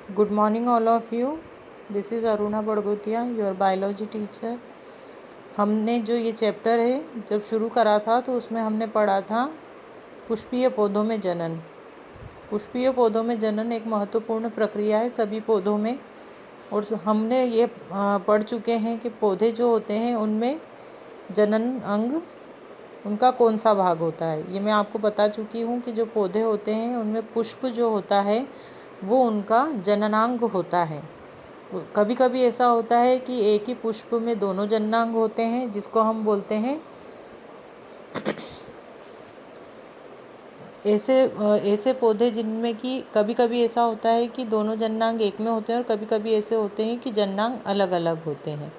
Good morning all of you. This is Aruna Badgotia, your biology teacher. हमने जो ये chapter है जब शुरू करा था तो उसमें हमने पढ़ा था पुष्पीय पौधों में जनन। पुष्पीय पौधों में जनन एक महत्वपूर्ण प्रक्रिया है सभी पौधों में, और हमने ये पढ़ चुके हैं कि पौधे जो होते हैं उनमें जनन अंग उनका कौन सा भाग होता है। ये मैं आपको बता चुकी हूँ कि जो पौधे होते हैं उनमें पुष्प जो होता है वो उनका जननांग होता है। कभी कभी ऐसा होता है कि एक ही पुष्प में दोनों जननांग होते हैं, जिसको हम बोलते हैं ऐसे पौधे जिनमें कि कभी कभी ऐसा होता है कि दोनों जननांग एक में होते हैं और कभी कभी ऐसे होते हैं कि जननांग अलग अलग होते हैं।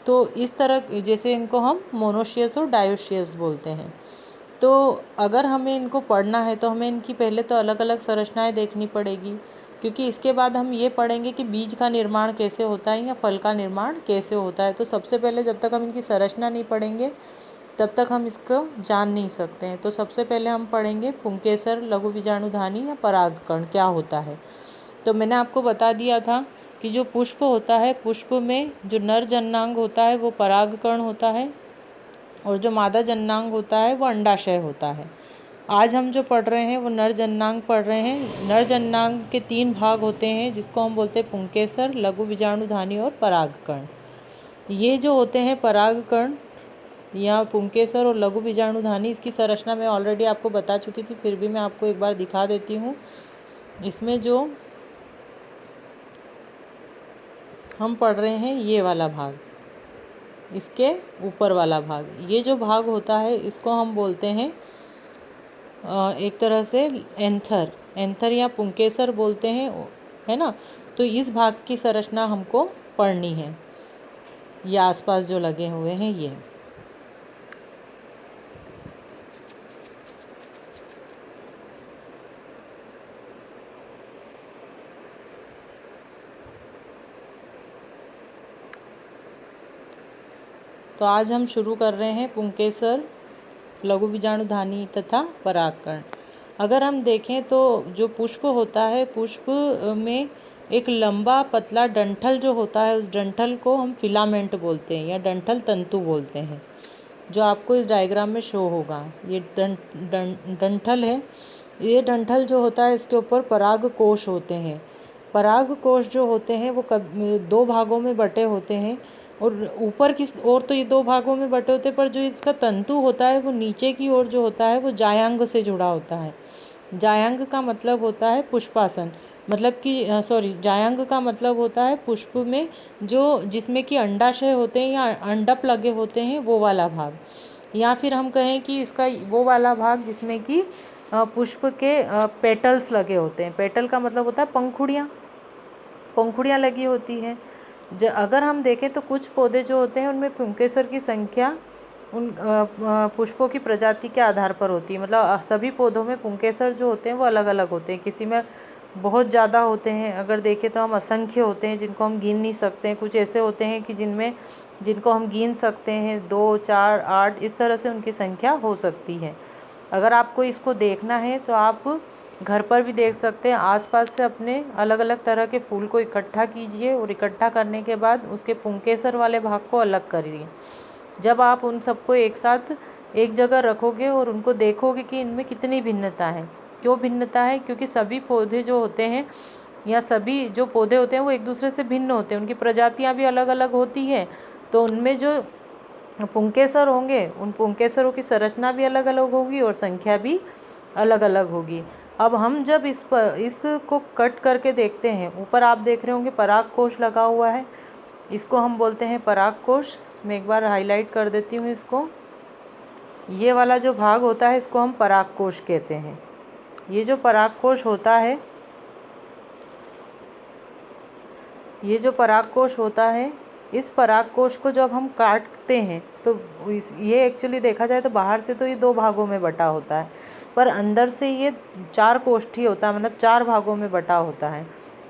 तो इस तरह जैसे इनको हम मोनोशियस और डायोशियस बोलते हैं। तो अगर हमें इनको पढ़ना है तो हमें इनकी पहले तो अलग अलग संरचनाएं देखनी पड़ेगी, क्योंकि इसके बाद हम ये पढ़ेंगे कि बीज का निर्माण कैसे होता है या फल का निर्माण कैसे होता है। तो सबसे पहले जब तक हम इनकी संरचना नहीं पढ़ेंगे तब तक हम इसको जान नहीं सकते हैं। तो सबसे पहले हम पढ़ेंगे पुंकेसर, लघु बीजाणुधानी या परागकण क्या होता है। तो मैंने आपको बता दिया था कि जो पुष्प होता है, पुष्प में जो नर जननांग होता है वो परागकण होता है, और जो मादा जननांग होता है वो अंडाशय होता है। आज हम जो पढ़ रहे हैं वो नर जननांग पढ़ रहे हैं। नर जननांग के 3 भाग होते हैं, जिसको हम बोलते हैं पुंकेसर, लघु बीजाणुधानी और परागकण। ये जो होते हैं परागकण या पुंकेसर और लघु बीजाणुधानी, इसकी संरचना मैं ऑलरेडी आपको बता चुकी थी, फिर भी मैं आपको एक बार दिखा देती हूँ। इसमें जो हम पढ़ रहे हैं ये वाला भाग, इसके ऊपर वाला भाग, ये जो भाग होता है इसको हम बोलते हैं एक तरह से एंथर या पुंकेसर बोलते हैं, है ना। तो इस भाग की संरचना हमको पढ़नी है। ये आसपास जो लगे हुए हैं ये। तो आज हम शुरू कर रहे हैं पुंकेसर, लघु बीजाणुधानी तथा परागकण। अगर हम देखें तो जो पुष्प होता है, पुष्प में एक लंबा पतला डंठल जो होता है, उस डंठल को हम फिलामेंट बोलते हैं या डंठल तंतु बोलते हैं, जो आपको इस डायग्राम में शो होगा। ये डंठल है। ये डंठल जो होता है इसके ऊपर पराग कोश होते हैं। पराग कोश जो होते हैं वो 2 भागों में बटे होते हैं, और ऊपर की ओर तो ये 2 भागों में बटे होते हैं, पर जो इसका तंतु होता है वो नीचे की ओर जो होता है वो जायांग से जुड़ा होता है। जायांग का मतलब होता है पुष्पासन, मतलब कि जायांग का मतलब होता है पुष्प में जो जिसमें कि अंडाशय होते हैं या अंडप लगे होते हैं वो वाला भाग, या फिर हम कहें कि इसका वो वाला भाग जिसमें कि पुष्प के पेटल्स लगे होते हैं। पेटल का मतलब होता है पंखुड़ियाँ लगी होती हैं। अगर हम देखें तो कुछ पौधे जो होते हैं उनमें पुंकेसर की संख्या उन पुष्पों की प्रजाति के आधार पर होती है। मतलब सभी पौधों में पुंकेसर जो होते हैं वो अलग अलग होते हैं। किसी में बहुत ज़्यादा होते हैं, अगर देखें तो हम असंख्य होते हैं जिनको हम गिन नहीं सकते हैं। कुछ ऐसे होते हैं कि जिनको हम गिन सकते हैं, 2, 4, 8, इस तरह से उनकी संख्या हो सकती है। अगर आपको इसको देखना है तो आप घर पर भी देख सकते हैं। आसपास से अपने अलग अलग तरह के फूल को इकट्ठा कीजिए, और इकट्ठा करने के बाद उसके पुंकेसर वाले भाग को अलग करिए। जब आप उन सबको एक साथ एक जगह रखोगे और उनको देखोगे कि इनमें कितनी भिन्नता है। क्यों भिन्नता है? क्योंकि सभी पौधे जो होते हैं या सभी जो पौधे होते हैं वो एक दूसरे से भिन्न होते हैं, उनकी प्रजातियां भी अलग अलग होती है। तो उनमें जो पुंकेसर होंगे उन पुंकेसरों की संरचना भी अलग अलग होगी और संख्या भी अलग अलग होगी। अब हम जब इसको कट करके देखते हैं, ऊपर आप देख रहे होंगे पराग कोश लगा हुआ है, इसको हम बोलते हैं पराग कोश। मैं एक बार हाईलाइट कर देती हूँ इसको। ये वाला जो भाग होता है इसको हम पराग कोश कहते हैं। ये जो पराग कोश होता है, ये जो पराग कोश होता है, इस पराग कोश को जब हम काटते हैं तो ये एक्चुअली देखा जाए तो बाहर से तो ये 2 भागों में बटा होता है, पर अंदर से ये 4 कोष्ठी होता है, मतलब 4 भागों में बटा होता है।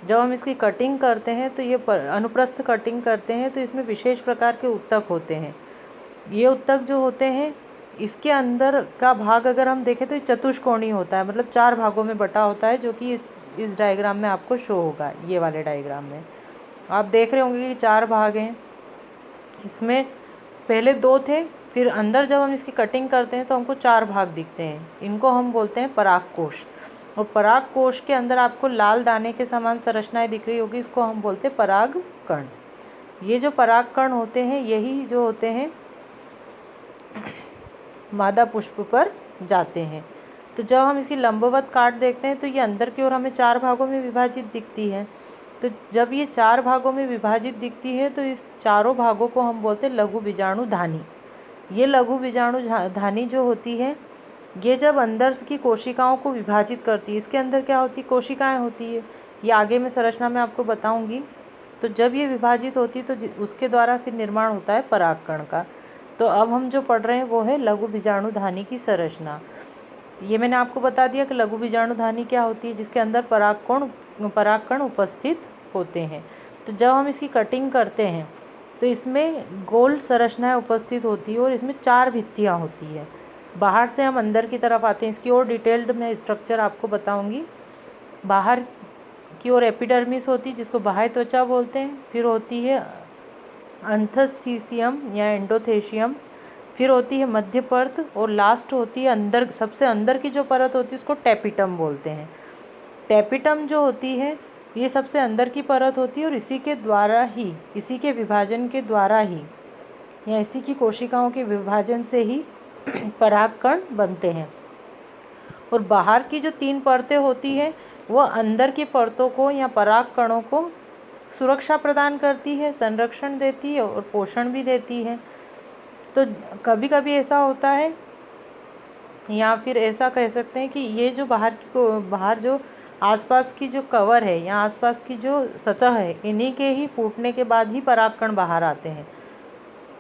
जब हम इसकी कटिंग करते हैं तो ये अनुप्रस्थ कटिंग करते हैं तो इसमें विशेष प्रकार के उत्तक होते हैं। ये उत्तक जो होते हैं, इसके अंदर का भाग अगर हम देखें तो ये चतुष्कोणीय होता है, मतलब 4 भागों में बटा होता है, जो कि इस डायग्राम में आपको शो होगा। ये वाले डायग्राम में आप देख रहे होंगे कि 4 भाग हैं। इसमें पहले 2 थे, फिर अंदर जब हम इसकी कटिंग करते हैं तो हमको 4 भाग दिखते हैं। इनको हम बोलते हैं परागकोश। और परागकोश के अंदर आपको लाल दाने के समान संरचनाएं दिख रही होगी, इसको हम बोलते हैं परागकण। ये जो परागकण होते हैं यही जो होते हैं मादा पुष्प पर जाते हैं। तो जब हम इसकी लंबवत काट देखते हैं तो ये अंदर की ओर हमें 4 भागों में विभाजित दिखती है। तो जब ये 4 भागों में विभाजित दिखती है तो इस चारों भागों को हम बोलते हैं लघु बीजाणु धानी। ये लघु बीजाणु धानी जो होती है ये जब अंदर की कोशिकाओं को विभाजित करती है, इसके अंदर क्या होती है, कोशिकाएं होती है। ये आगे में संरचना में आपको बताऊंगी। तो जब ये विभाजित होती है तो उसके द्वारा फिर निर्माण होता है परागकण का। तो अब हम जो पढ़ रहे हैं वो है लघु बीजाणु धानी की संरचना। ये मैंने आपको बता दिया कि लघु बीजाणु धानी क्या होती है, जिसके अंदर परागकण उपस्थित होते हैं। तो जब हम इसकी कटिंग करते हैं तो इसमें गोल संरचनाएं उपस्थित होती है और इसमें 4 भित्तियाँ होती है। बाहर से हम अंदर की तरफ आते हैं, इसकी और डिटेल्ड मैं स्ट्रक्चर आपको बताऊंगी। बाहर की ओर एपिडर्मिस होती है जिसको बाह्य त्वचा बोलते हैं, फिर होती है अंतस्थीसियम या एंडोथेशियम, फिर होती है मध्य परत और लास्ट होती है अंदर, सबसे अंदर की जो परत होती है उसको टेपिटम बोलते हैं। टेपिटम जो होती है ये सबसे अंदर की परत होती है और इसी के द्वारा ही, इसी के विभाजन के द्वारा ही या इसी की कोशिकाओं के विभाजन से ही परागकण बनते हैं। और बाहर की जो 3 परतें होती है वह अंदर की परतों को या परागकणों को सुरक्षा प्रदान करती है, संरक्षण देती है और पोषण भी देती है। तो कभी कभी ऐसा होता है या फिर ऐसा कह सकते हैं कि ये जो बाहर जो आसपास की जो कवर है या आसपास की जो सतह है, इन्हीं के ही फूटने के बाद ही परागकण बाहर आते हैं।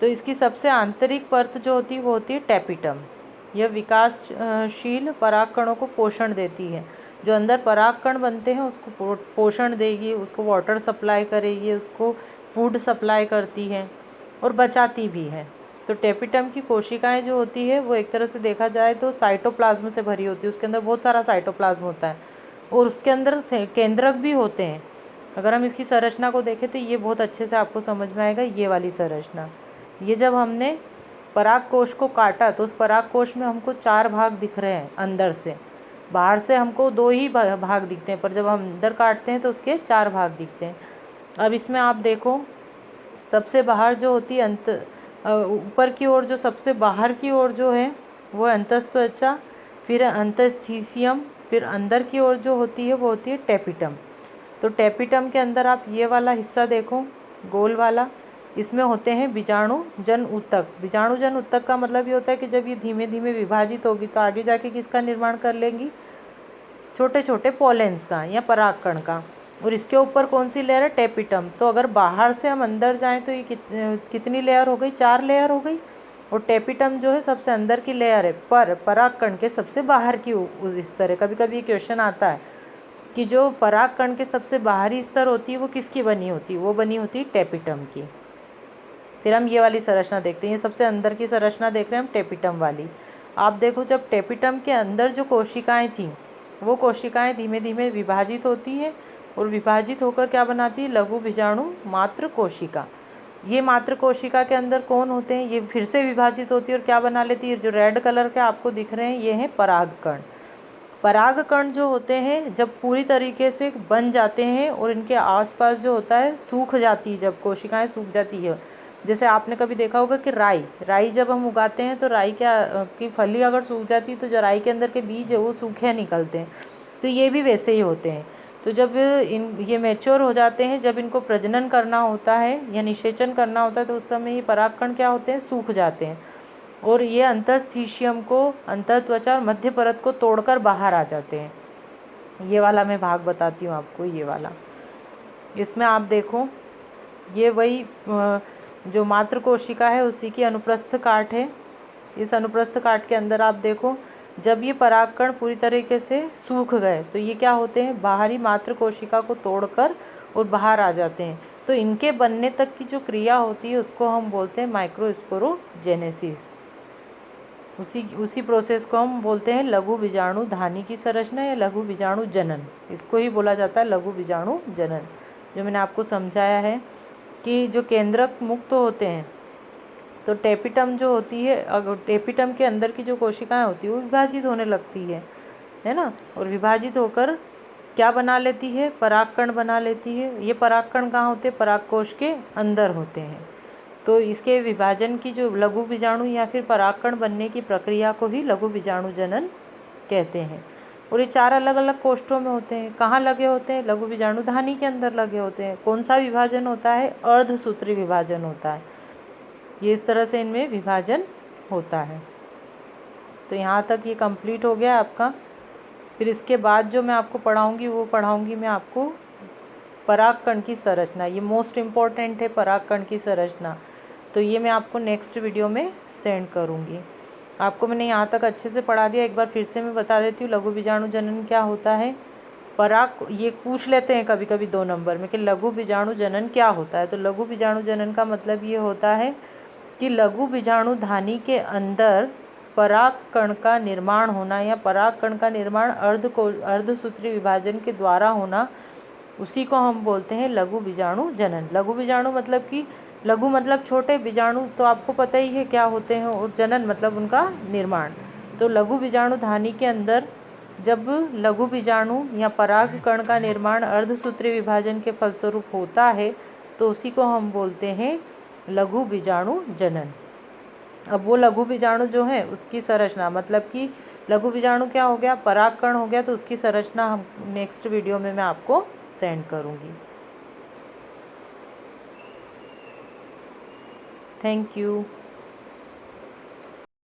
तो इसकी सबसे आंतरिक परत जो होती है वो होती है टेपिटम। यह विकासशील परागकणों को पोषण देती है। जो अंदर परागकण बनते हैं उसको पोषण देगी, उसको वाटर सप्लाई करेगी, उसको फूड सप्लाई करती है और बचाती भी है। तो टेपिटम की कोशिकाएं जो होती है वो एक तरह से देखा जाए तो साइटोप्लाज्म से भरी होती है। उसके अंदर बहुत सारा साइटोप्लाज्म होता है और उसके अंदर केंद्रक भी होते हैं। अगर हम इसकी संरचना को देखें तो ये बहुत अच्छे से आपको समझ में आएगा। ये वाली संरचना, ये जब हमने परागकोश को काटा तो उस परागकोश में हमको 4 भाग दिख रहे हैं अंदर से। बाहर से हमको 2 ही भाग दिखते हैं, पर जब हम अंदर काटते हैं तो उसके 4 भाग दिखते हैं। अब इसमें आप देखो, सबसे बाहर जो होती है ऊपर की ओर, जो सबसे बाहर की ओर जो है वो अंतस्त्वचा, फिर अंतस्थीसियम, फिर अंदर की ओर जो होती है वो होती है टेपिटम। तो टेपिटम के अंदर आप ये वाला हिस्सा देखो, गोल वाला, इसमें होते हैं बीजाणुजन ऊतक। बीजाणुजन ऊतक का मतलब ये होता है कि जब ये धीमे धीमे विभाजित होगी तो आगे जाके किसका निर्माण कर लेंगी, छोटे छोटे पॉलेंस का या परागकण का। और इसके ऊपर कौन सी लेयर है, टेपिटम। तो अगर बाहर से हम अंदर जाएं तो ये कितनी लेयर हो गई, 4 लेयर हो गई। और टेपिटम जो है सबसे अंदर की लेयर है, पर परागकण के सबसे बाहर की इस तरह कभी कभी ये क्वेश्चन आता है कि जो परागकण के सबसे बाहरी स्तर होती है वो किसकी बनी होती है, वो बनी होती है टेपिटम की। फिर हम ये वाली संरचना देखते हैं, ये सबसे अंदर की संरचना देख रहे हैं हम, टेपिटम वाली। आप देखो, जब टेपिटम के अंदर जो कोशिकाएं थी वो कोशिकाएं धीमे धीमे विभाजित होती हैं और विभाजित होकर क्या बनाती है, लघु बीजाणु मात्र कोशिका। ये मात्र कोशिका के अंदर कौन होते हैं, ये फिर से विभाजित होती है और क्या बना लेती है, जो रेड कलर के आपको दिख रहे हैं ये हैं परागकण। परागकण जो होते हैं जब पूरी तरीके से बन जाते हैं और इनके आसपास जो होता है सूख जाती है, जब कोशिकाएं सूख जाती है, जैसे आपने कभी देखा होगा कि राई जब हम उगाते हैं तो राई की फली अगर सूख जाती है तो जो राई के अंदर के बीज है वो सूखे निकलते हैं। तो ये भी वैसे ही होते हैं। तो जब ये मैच्योर हो जाते हैं, जब इनको प्रजनन करना होता है या निषेचन करना होता है तो उस समय ये परागकण क्या होते हैं, सूख जाते हैं और ये अंतस्थीशियम को, अंतःत्वचा और मध्य परत को तोड़कर बाहर आ जाते हैं। ये वाला मैं भाग बताती हूँ आपको, ये वाला। इसमें आप देखो, ये वही जो मात्र कोशिका है उसी की अनुप्रस्थ काट है। इस अनुप्रस्थ काट के अंदर आप देखो, जब ये परागकण पूरी तरीके से सूख गए तो ये क्या होते हैं, बाहरी मात्र कोशिका को तोड़कर और बाहर आ जाते हैं। तो इनके बनने तक की जो क्रिया होती है उसको हम बोलते हैं माइक्रोस्पोरोजेनेसिस। उसी प्रोसेस को हम बोलते हैं लघु बीजाणु धानी की संरचना या लघु बीजाणु जनन। इसको ही बोला जाता है लघु बीजाणु जनन। जो मैंने आपको समझाया है कि जो केंद्रक मुक्त होते हैं तो टेपिटम जो होती है, अगर टेपिटम के अंदर की जो कोशिकाएं होती है वो विभाजित होने लगती है ना, और विभाजित होकर क्या बना लेती है, परागकण बना लेती है। ये परागकण कहाँ होते हैं, परागकोश के अंदर होते हैं। तो इसके विभाजन की जो लघु बीजाणु या फिर परागकण बनने की प्रक्रिया को ही लघु बीजाणु जनन कहते हैं। और ये 4 अलग अलग कोष्ठों में होते हैं। कहाँ लगे होते हैं, लघु बीजाणु धानी के अंदर लगे होते हैं। कौन सा विभाजन होता है, अर्धसूत्री विभाजन होता है। ये इस तरह से इनमें विभाजन होता है। तो यहाँ तक ये कंप्लीट हो गया आपका। फिर इसके बाद जो मैं आपको पढ़ाऊँगी वो पढ़ाऊँगी मैं आपको परागकण की संरचना। ये मोस्ट इम्पॉर्टेंट है, परागकण की संरचना। तो ये मैं आपको नेक्स्ट वीडियो में सेंड करूँगी। आपको मैंने यहाँ तक अच्छे से पढ़ा दिया। एक बार फिर से मैं बता देती हूँ लघु बीजाणु जनन क्या होता है। ये पूछ लेते हैं कभी कभी 2 नंबर में कि लघु बीजाणु जनन क्या होता है। तो लघु बीजाणु जनन का मतलब ये होता है कि लघु बीजाणु धानी के अंदर परागकण का निर्माण होना या परागकण का निर्माण अर्धसूत्री विभाजन के द्वारा होना, उसी को हम बोलते हैं लघु बीजाणु जनन। लघु बीजाणु मतलब कि लघु मतलब छोटे, बीजाणु तो आपको पता ही है क्या होते हैं, और जनन मतलब उनका निर्माण। तो लघु बीजाणु धानी के अंदर जब लघु बीजाणु या परागकण का निर्माण अर्धसूत्री विभाजन के फलस्वरूप होता है तो उसी को हम बोलते हैं लघु बीजाणु जनन। अब वो लघु बीजाणु जो है उसकी संरचना, मतलब कि लघु बीजाणु क्या हो गया, परागकण हो गया, तो उसकी संरचना हम नेक्स्ट वीडियो में मैं आपको सेंड करूँगी। Thank you.